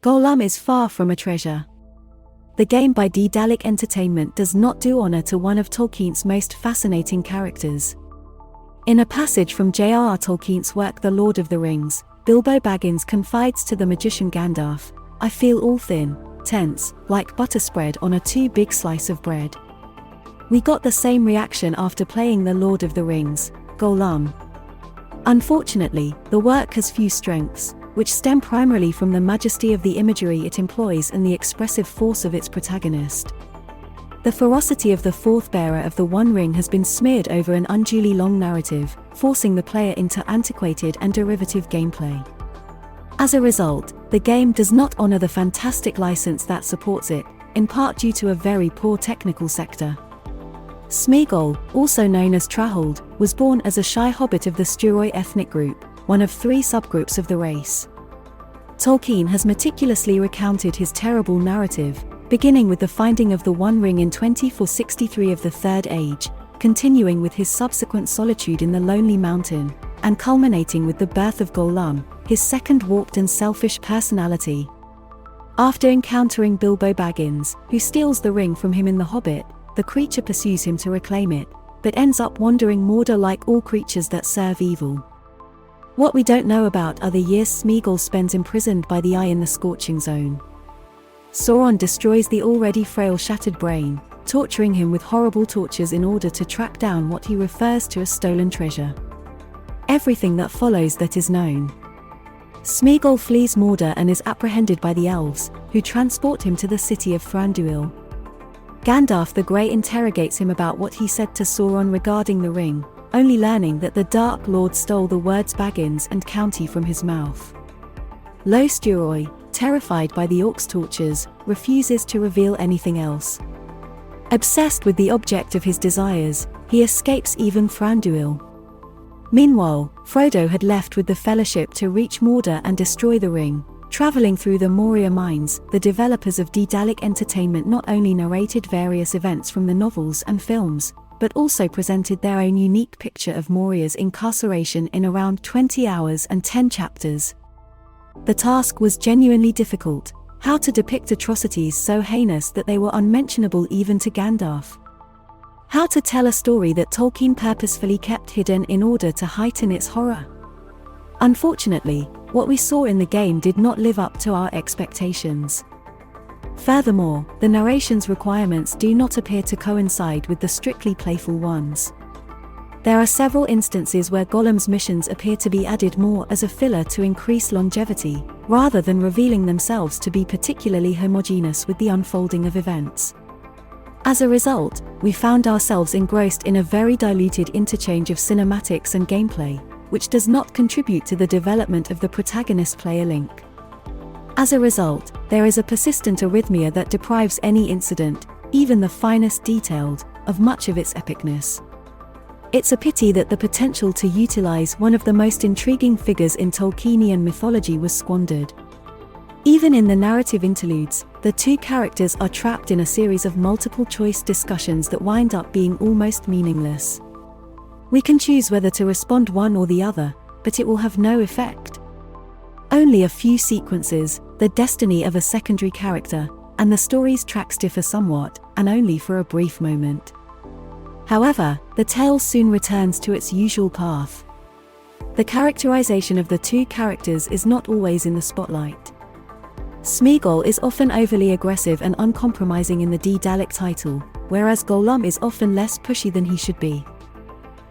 Gollum is far from a treasure. The game by Daedalic Entertainment does not do honor to one of Tolkien's most fascinating characters. In a passage from J.R.R. Tolkien's work The Lord of the Rings, Bilbo Baggins confides to the magician Gandalf, "I feel all thin, tense, like butter spread on a too big slice of bread." We got the same reaction after playing The Lord of the Rings, Gollum. Unfortunately, the work has few strengths, which stem primarily from the majesty of the imagery it employs and the expressive force of its protagonist. The ferocity of the fourth bearer of the One Ring has been smeared over an unduly long narrative, forcing the player into antiquated and derivative gameplay. As a result, the game does not honor the fantastic license that supports it, in part due to a very poor technical sector. Smeagol, also known as Trahold, was born as a shy hobbit of the Struroi ethnic group, one of 3 subgroups of the race. Tolkien has meticulously recounted his terrible narrative, beginning with the finding of the One Ring in 2463 of the Third Age, continuing with his subsequent solitude in the Lonely Mountain, and culminating with the birth of Gollum, his second warped and selfish personality. After encountering Bilbo Baggins, who steals the ring from him in The Hobbit, the creature pursues him to reclaim it, but ends up wandering Mordor like all creatures that serve evil. What we don't know about are the years Smeagol spends imprisoned by the Eye in the Scorching Zone. Sauron destroys the already frail shattered brain, torturing him with horrible tortures in order to track down what he refers to as stolen treasure. Everything that follows that is known. Smeagol flees Mordor and is apprehended by the elves, who transport him to the city of Thranduil. Gandalf the Grey interrogates him about what he said to Sauron regarding the ring, only learning that the Dark Lord stole the words Baggins and County from his mouth. Lo Struroi, terrified by the orc's tortures, refuses to reveal anything else. Obsessed with the object of his desires, he escapes even Thranduil. Meanwhile, Frodo had left with the Fellowship to reach Mordor and destroy the ring. Traveling through the Moria mines, the developers of Daedalic Entertainment not only narrated various events from the novels and films, but also presented their own unique picture of Moria's incarceration in around 20 hours and 10 chapters. The task was genuinely difficult: how to depict atrocities so heinous that they were unmentionable even to Gandalf. How to tell a story that Tolkien purposefully kept hidden in order to heighten its horror. Unfortunately, what we saw in the game did not live up to our expectations. Furthermore, the narration's requirements do not appear to coincide with the strictly playful ones. There are several instances where Gollum's missions appear to be added more as a filler to increase longevity, rather than revealing themselves to be particularly homogeneous with the unfolding of events. As a result, we found ourselves engrossed in a very diluted interchange of cinematics and gameplay, which does not contribute to the development of the protagonist-player link. As a result, there is a persistent arrhythmia that deprives any incident, even the finest detailed, of much of its epicness. It's a pity that the potential to utilize one of the most intriguing figures in Tolkienian mythology was squandered. Even in the narrative interludes, the 2 characters are trapped in a series of multiple-choice discussions that wind up being almost meaningless. We can choose whether to respond one or the other, but it will have no effect. Only a few sequences, the destiny of a secondary character, and the story's tracks differ somewhat, and only for a brief moment. However, the tale soon returns to its usual path. The characterization of the 2 characters is not always in the spotlight. Smeagol is often overly aggressive and uncompromising in the Daedalic title, whereas Gollum is often less pushy than he should be.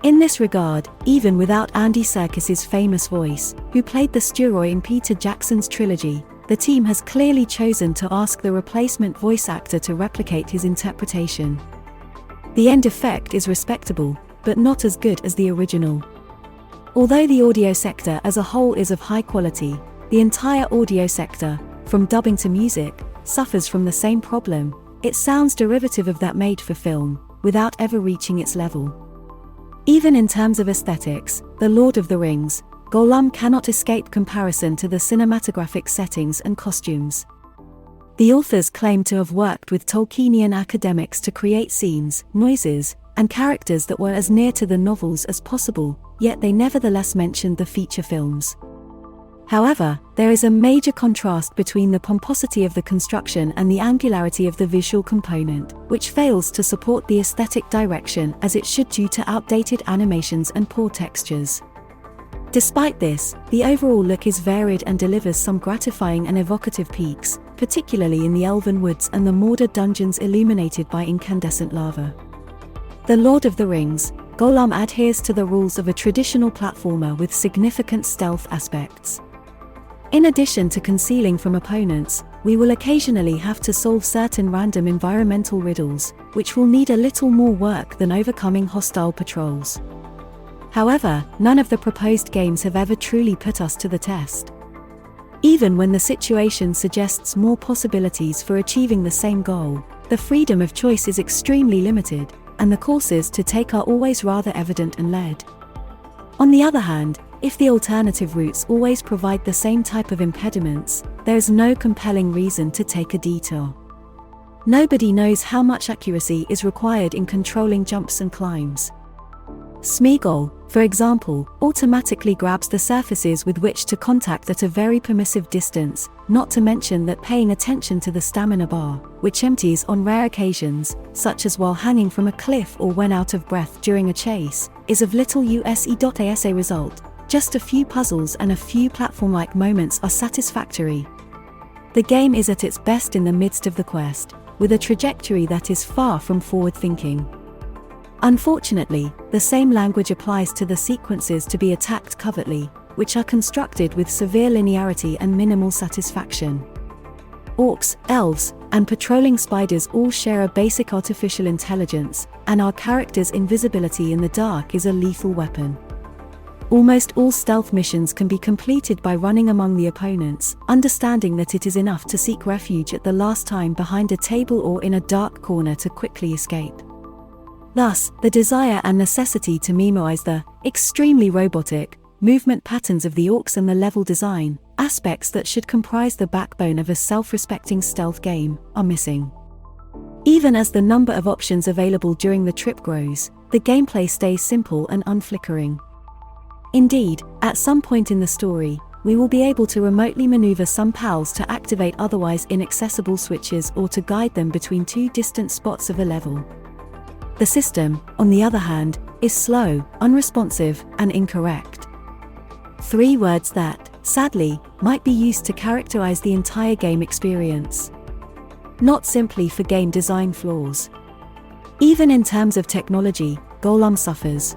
In this regard, even without Andy Serkis's famous voice, who played the Struroi in Peter Jackson's trilogy, the team has clearly chosen to ask the replacement voice actor to replicate his interpretation. The end effect is respectable, but not as good as the original. Although the audio sector as a whole is of high quality, the entire audio sector, from dubbing to music, suffers from the same problem. It sounds derivative of that made for film, without ever reaching its level. Even in terms of aesthetics, The Lord of the Rings, Gollum cannot escape comparison to the cinematographic settings and costumes. The authors claim to have worked with Tolkienian academics to create scenes, noises, and characters that were as near to the novels as possible, yet they nevertheless mentioned the feature films. However, there is a major contrast between the pomposity of the construction and the angularity of the visual component, which fails to support the aesthetic direction as it should due to outdated animations and poor textures. Despite this, the overall look is varied and delivers some gratifying and evocative peaks, particularly in the elven woods and the Mordor dungeons illuminated by incandescent lava. The Lord of the Rings, Gollum adheres to the rules of a traditional platformer with significant stealth aspects. In addition to concealing from opponents, we will occasionally have to solve certain random environmental riddles, which will need a little more work than overcoming hostile patrols. However, none of the proposed games have ever truly put us to the test. Even when the situation suggests more possibilities for achieving the same goal, the freedom of choice is extremely limited, and the courses to take are always rather evident and led. On the other hand, if the alternative routes always provide the same type of impediments, there is no compelling reason to take a detour. Nobody knows how much accuracy is required in controlling jumps and climbs. Smeagol, for example, automatically grabs the surfaces with which to contact at a very permissive distance, not to mention that paying attention to the stamina bar, which empties on rare occasions, such as while hanging from a cliff or when out of breath during a chase, is of little use.asa result. Just a few puzzles and a few platform-like moments are satisfactory. The game is at its best in the midst of the quest, with a trajectory that is far from forward-thinking. Unfortunately, the same language applies to the sequences to be attacked covertly, which are constructed with severe linearity and minimal satisfaction. Orcs, elves, and patrolling spiders all share a basic artificial intelligence, and our character's invisibility in the dark is a lethal weapon. Almost all stealth missions can be completed by running among the opponents, understanding that it is enough to seek refuge at the last time behind a table or in a dark corner to quickly escape. Thus, the desire and necessity to memorize the extremely robotic movement patterns of the orcs and the level design, aspects that should comprise the backbone of a self-respecting stealth game, are missing. Even as the number of options available during the trip grows, the gameplay stays simple and unflickering. Indeed, at some point in the story, we will be able to remotely maneuver some pals to activate otherwise inaccessible switches or to guide them between two distant spots of a level. The system, on the other hand, is slow, unresponsive, and incorrect. 3 words that, sadly, might be used to characterize the entire game experience. Not simply for game design flaws. Even in terms of technology, Gollum suffers.